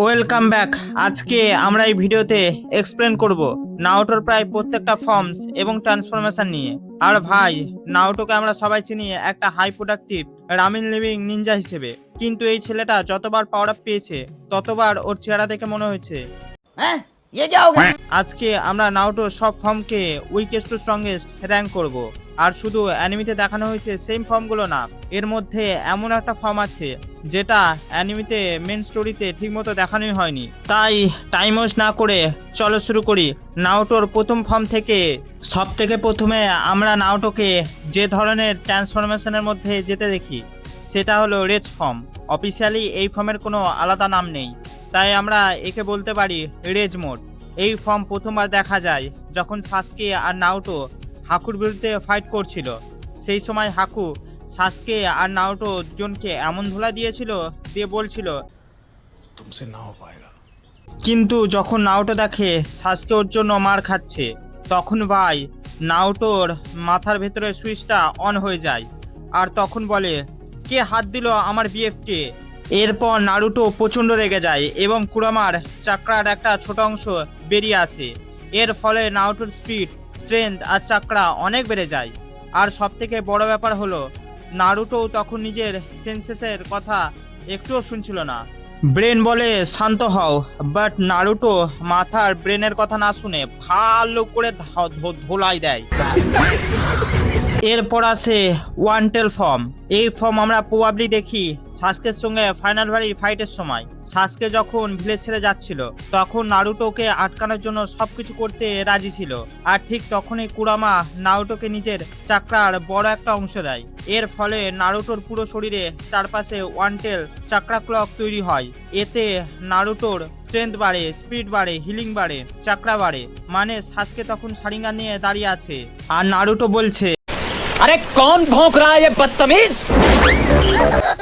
Welcome back. আজকে আমরা এই ভিডিওতে এক্সপ্লেন করব নারুটোর প্রায় প্রত্যেকটা ফর্মস এবং ট্রান্সফরমেশন নিয়ে। আর ভাই, নারুটোকে আমরা সবাই চিনি একটা হাই প্রোডাক্টিভ রামিন লিভিং নিনজা হিসেবে, কিন্তু এই ছেলেটা যতবার পাওয়ার আপ পেয়েছে ততবার ওর চেহারা দেখে মনে হয়েছে हैं? ये क्या हो गया? আজকে আমরা নারুটোর সব ফর্মকে উইকেস্ট টু স্ট্রংগেস্ট র্যাঙ্ক করব। আর শুধু অ্যানিমিতে দেখানো হয়েছে সেম ফর্মগুলো না, এর মধ্যে এমন একটা ফর্ম আছে যেটা অ্যানিমিতে মেন স্টোরিতে ঠিকমতো দেখানোই হয়নি। তাই টাইম ওয়েস্ট না করে চলো শুরু করি নারুটোর প্রথম ফর্ম থেকে। সব থেকে প্রথমে আমরা নারুটোকে যে ধরনের ট্রান্সফরমেশনের মধ্যে যেতে দেখি সেটা হলো রেজ ফর্ম। অফিসিয়ালি এই ফর্মের কোনো আলাদা নাম নেই, তাই আমরা একে বলতে পারি রেজ মোড। এই ফর্ম প্রথমবার দেখা যায় যখন সাসকে আর নারুটো হাকুর বিরুদ্ধে ফাইট করছিল। সেই সময় হাকু সাসকে আর নারুটো দুজনকে এমন ধুলা দিয়েছিল, দিয়ে বলছিল तुमसे ना हो पाएगा। কিন্তু যখন নারুটো দেখে সাসকে ওর জন্য মার খাচ্ছে, তখন ভাই নারুটোর মাথার ভেতরে সুইচটা অন হয়ে যায়। আর তখন বলে, কে হাত দিল আমার বিএফকে? এরপর নারুটো প্রচণ্ড রেগে যায় এবং কুরামার চাকরার একটা ছোট অংশ বেরিয়ে আসে। এর ফলে নারুটোর স্পিড, স্ট্রেংথ আর চাকরা অনেক বেড়ে যায়। আর সবথেকে বড় ব্যাপার হলো নারুটো তখন নিজের সেন্সেসের কথা একটুও শুনছিল না। ব্রেন বলে শান্ত হও, বাট নারুটো মাথার ব্রেনের কথা না শুনে ভালো করে ধোলাই দেয়। এরপর আসে ওয়ান টেল ফর্ম। এই ফর্ম আমরা প্রবাবলি দেখি সাসকের সঙ্গে ফাইনাল ফাইটের সময়। সাসকে যখন ভিলেজ ছেড়ে যাচ্ছিল তখন নারুটোকে আটকানোর জন্য সবকিছু করতে রাজি ছিল। আর ঠিক তখনই কুরামা নারুটোকে নিজের চাকরার বড় একটা অংশ দেয়। এর ফলে নারুটোর পুরো শরীরে চারপাশে ওয়ান টেল চাকরা ক্লক তৈরি হয়। এতে নারুটোর স্ট্রেংথ বাড়ে, স্পিড বাড়ে, হিলিং বাড়ে, চাকরা বাড়ে। মানে সাসকে তখন শারিঙ্গান নিয়ে দাঁড়িয়ে আছে আর নারুটো বলছে, अरे कौन भौंक रहा है ये बदतमीज?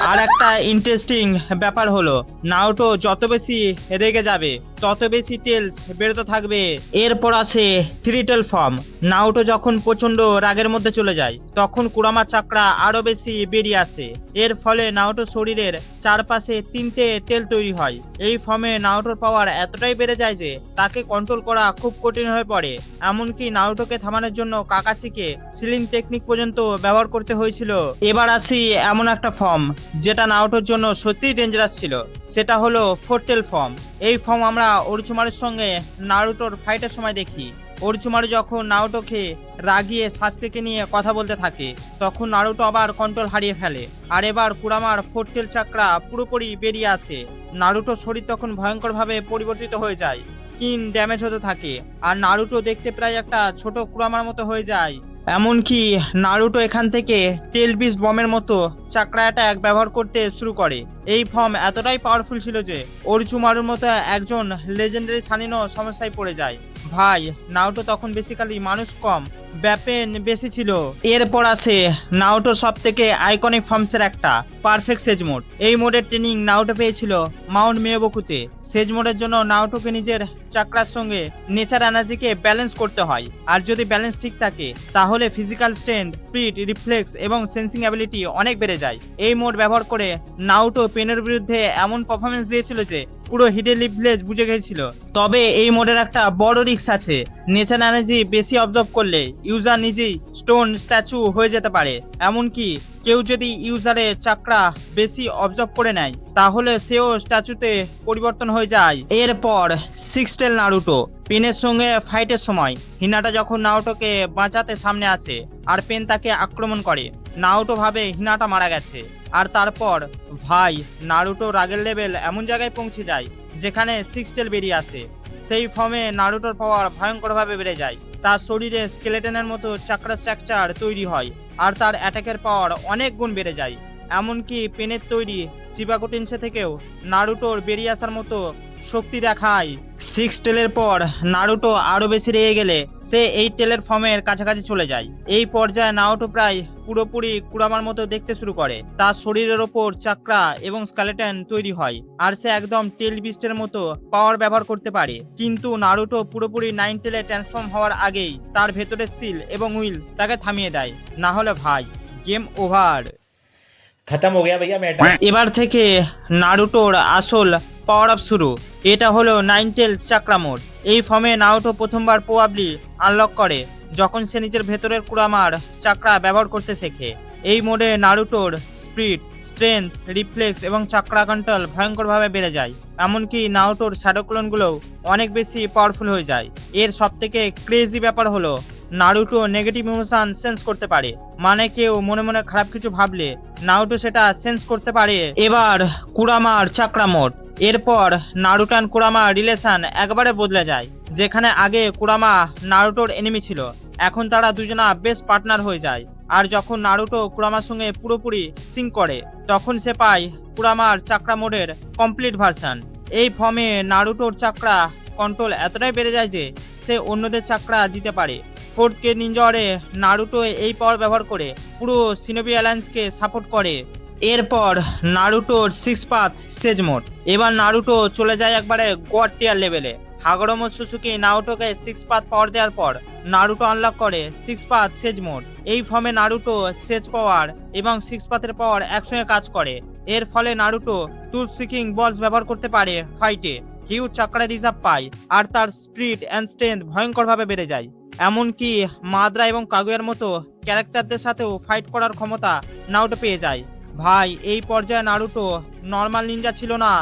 আর একটা ইন্টারেস্টিং ব্যাপার হলো নারুটো যত বেশি রেগে যাবে তত বেশি টেলস বেরোতে থাকবে। এরপর আসে থ্রি টেল ফর্ম। নারুটো যখন প্রচন্ড রাগের মধ্যে চলে যায় তখন কুরামার চাকরা আরো বেশি বেরিয়ে আসে। এর ফলে নারুটোর শরীরের চারপাশে তিনটে টেল তৈরি হয়। এই ফর্মে নারুটোর পাওয়ার এতটাই বেড়ে যায় যে তাকে কন্ট্রোল করা খুব কঠিন হয়ে পড়ে। এমনকি নারুটোকে থামানোর জন্য কাকাশিকে সিলিং টেকনিক পর্যন্ত ব্যবহার করতে হয়েছিল। এবার আসি এমন একটা ফর্ম যেটা নারুটোর জন্য সত্যিই ডেঞ্জারাস ছিল, সেটা হলো ফোর টেল ফর্ম। এই ফর্ম আমরা ওরোচিমারুর সঙ্গে নারুটোর ফাইটের সময় দেখি। ওরোচিমারু যখন নারুটোকে রাগিয়ে সাসকেকে নিয়ে কথা বলতে থাকে তখন নারুটো আবার কন্ট্রোল হারিয়ে ফেলে। আর এবার কুরামার ফোর টেল চাকরা পুরোপুরি বেরিয়ে আসে। নারুটোর শরীর তখন ভয়ঙ্করভাবে পরিবর্তিত হয়ে যায়, স্কিন ড্যামেজ হতে থাকে আর নারুটো দেখতে প্রায় একটা ছোট কুরামার মতো হয়ে যায়। এমনকি নারুটো এখান থেকে টেল বিস্ট বমের মতো চাকরা অ্যাটাক ব্যবহার করতে শুরু করে। এই ফর্ম এতটাই পাওয়ারফুল ছিল যে ওরোচিমারুর মতো একজন লেজেন্ডারি সানিনও সমস্যায় পড়ে যায়। ভাই, নারুটো তখন বেসিক্যালি মানুষ কম, ব্যাপেন বেশি ছিল। এরপর আসে নারুটোর সব থেকে আইকনিক ফর্মসের একটা পারফেক্ট সেজ মোড। এই মোডের ট্রেনিং নারুটো পেয়েছিল মাউন্ট মিয়োবোকুতে। সেজ মোডের জন্য নারুটোকে নিজের চাকরার সঙ্গে নেচার এনার্জিকে ব্যালেন্স করতে হয়। আর যদি ব্যালেন্স ঠিক থাকে তাহলে ফিজিক্যাল স্ট্রেংথ, স্পিড, রিফ্লেক্স এবং সেন্সিং অ্যাবিলিটি অনেক বেড়ে যায়। এই মোড ব্যবহার করে নারুটো পেনের বিরুদ্ধে এমন পারফরমেন্স দিয়েছিল যে পুরো হিডেন ভিলেজ বুঝে গেছিল। তবে এই মোডের একটা বড় রিস্ক আছে। নেচার এনার্জি বেশি অবজর্ভ করলে ইউজার নিজেই স্টোন স্ট্যাচু হয়ে যেতে পারে। এমনকি কেউ যদি ইউজারের চাকরা বেশি অবজর্ভ করে নেয় তাহলে সেও স্ট্যাচুতে পরিবর্তন হয়ে যায়। এরপর সিক্স টেল নারুটো। পেনের সঙ্গে ফাইটের সময় হিনাটা যখন নারুটোকে বাঁচাতে সামনে আসে আর পেন তাকে আক্রমণ করে, নারুটো ভাবে হিনাটা মারা গেছে। আর তারপর ভাই, নারুটো রাগের লেভেল এমন জায়গায় পৌঁছে যায় যেখানে সিক্স টেল বেরিয়ে আসে। সেই ফর্মে নারুটোর পাওয়ার ভয়ঙ্করভাবে বেড়ে যায়। তার শরীরে স্কেলেটনের মতো চাকরা স্ট্রাকচার তৈরি হয় আর তার অ্যাটাকের পাওয়ার অনেক গুণ বেড়ে যায়। এমনকি পেনের তৈরি চিবাকোটেন্সে থেকেও নারুটোর বেরিয়ে আসার মতো শক্তি দেখায়। সিক্স টেলের পর নারুটো আরো বেশি রেগে গেলে সে এই টেলের ফর্মের কাছাকাছি চলে যায়। এই পর্যায়ে নারুটো প্রায় পুরোপুরি কুরামার মতো দেখতে শুরু করে। তার শরীরের ওপর চাকরা এবং স্কেলেটন তৈরি হয় আর সে একদম টেল বিস্টের মতো পাওয়ার ব্যবহার করতে পারে। কিন্তু নারুটো পুরোপুরি নাইন টেলে ট্রান্সফর্ম হওয়ার আগেই তার ভেতরের সিল এবং উইল তাকে থামিয়ে দেয়, না হলে ভাই গেম ওভার। खत्म हो गया भैया मैटर। এবার থেকে নারুটোর আসল পাওয়ার আপ শুরু। এটা হলো 9 টেলস চাকরা মোড। এই ফর্মে নারুটো প্রথমবার প্রবাবলি আনলক করে যখন সে নিজের ভেতরের কুরামার চাকরা ব্যবহার করতে শেখে। এই মোডে নারুটোর স্পিড, স্ট্রেংথ, রিফ্লেক্স এবং চাকরা কন্ট্রোল ভয়ঙ্করভাবে বেড়ে যায়। এমনকি নারুটোর শ্যাডো ক্লোনগুলোও অনেক বেশি পাওয়ারফুল হয়ে যায়। এর সবথেকে ক্রেজি ব্যাপার হলো নারুটো নেগেটিভ ইমোশন সেন্স করতে পারে। মানে কেউ মনে মনে খারাপ কিছু ভাবলে নারুটো সেটা সেন্স করতে পারে। এবার কুরামার চাকরা মোড। এরপর নারুটো আর কুরামা রিলেশন একবারে বদলে যায়। যেখানে আগে কুরামা নারুটোর এনিমি ছিল, এখন তারা দুজনা বেস্ট পার্টনার হয়ে যায়। আর যখন নারুটো কুরামার সঙ্গে পুরোপুরি সিঙ্ক করে তখন সে পায় কুরামার চাকরা মোডের কমপ্লিট ভার্সন। এই ফর্মে নারুটোর চাকরা কন্ট্রোল এতটাই বেড়ে যায় যে সে অন্যদের চাকরা দিতে পারে। 4th নিনজারে নারুটো এই পাওয়ার ব্যবহার করে পুরো শিনোবি অ্যালায়েন্সকে সাপোর্ট করে। এরপর নারুটোর 6 পাথ সেজ মোড। এবার নারুটো চলে যায় একবারে গড টিয়ার লেভেলে। হাগোরো মোৎসুসুকি নারুটোকে 6 পাথ পাওয়ার দেওয়ার পর নারুটো আনলক করে 6 পাথ সেজ মোড। এই ফর্মে নারুটো সেজ পাওয়ার এবং 6 পাথের পাওয়ার একসঙ্গে কাজ করে। এর ফলে নারুটো টুথ সিকিং বলস ব্যবহার করতে পারে ফাইটে, হিউজ চাকরা রিজার্ভ পায় আর তার স্পিড অ্যান্ড স্ট্রেংথ ভয়ঙ্করভাবে বেড়ে যায়। এমনকি মাদ্রা এবং কাগুয়ার মতো ক্যারেক্টারদের সাথেও ফাইট করার ক্ষমতা নারুটো পেয়ে যায়। ভাই, এই পর্যায়ে নারুটো নর্মাল নিনজা ছিল না।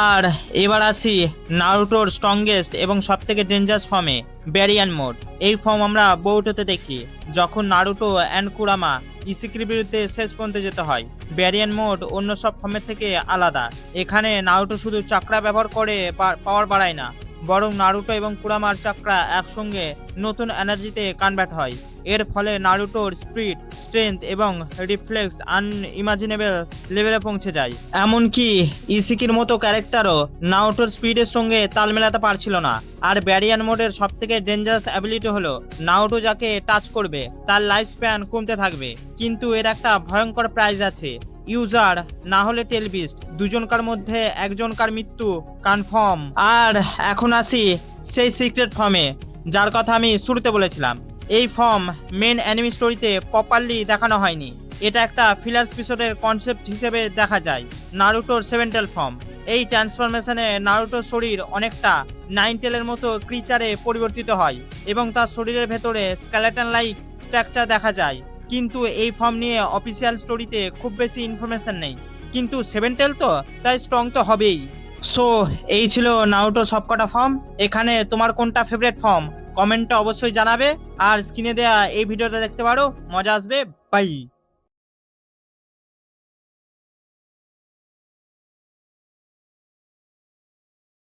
আর এবার আসি নারুটোর স্ট্রংগেস্ট এবং সবথেকে ডেঞ্জারাস ফর্মে, ব্যারিয়ান মোড। এই ফর্ম আমরা বোউটোতে দেখি যখন নারুটো অ্যান্ড কুরামা ইসিকির বিরুদ্ধে শেষ পর্যন্ত যেতে হয়। ব্যারিয়ান মোড অন্য সব ফর্মের থেকে আলাদা। এখানে নারুটো শুধু চাকরা ব্যবহার করে পাওয়ার বাড়ায় না, বরং নারুটো এবং কুরামার চাকরা একসঙ্গে নতুন এনার্জিতে কনভার্ট হয়। এর ফলে নারুটোর স্পিড, স্ট্রেংথ এবং রিফ্লেক্স আনইমাজিনেবল লেভেলে পৌঁছে যায়। এমনকি ইসিকির মতো ক্যারেক্টারও নারুটোর স্পিডের সঙ্গে তাল মেলাতে পারছিল না। আর ব্যারিয়ান মোডের সবথেকে ডেঞ্জারাস অ্যাবিলিটি হলো নারুটো যাকে টাচ করবে তার লাইফ স্প্যান কমতে থাকবে। কিন্তু এর একটা ভয়ঙ্কর প্রাইজ আছে। ইউজার না হলে টেলবিস্ট, দুজনকার মধ্যে একজনকার মৃত্যু কনফার্ম। আর এখন আসি সেই সিক্রেট ফর্মে যার কথা আমি শুরুতে বলেছিলাম। এই ফর্ম মেন অ্যানিমি স্টোরিতে প্রপারলি দেখানো হয়নি। এটা একটা ফিলার এপিসোডের কনসেপ্ট হিসেবে দেখা যায়। নারুটোর 7 টেল ফর্ম। এই ট্রান্সফরমেশনে নারুটোর শরীর অনেকটা 9 টেলের মতো ক্রিচারে পরিবর্তিত হয় এবং তার শরীরের ভেতরে স্কেলেটন লাইক স্ট্রাকচার দেখা যায়। কিন্তু এই ফর্ম নিয়ে অফিসিয়াল স্টোরিতে খুব বেশি ইনফরমেশন নেই। কিন্তু 7 টেল তো, তাই স্ট্রং তো হবেই। সো এই ছিল নারুটোর সবকটা ফর্ম। এখানে তোমার কোনটা ফেভারিট ফর্ম কমেন্টে অবশ্যই জানাবে। আর স্ক্রিনে দেয়া এই ভিডিওটা দেখতে পারো, মজা আসবে। বাই।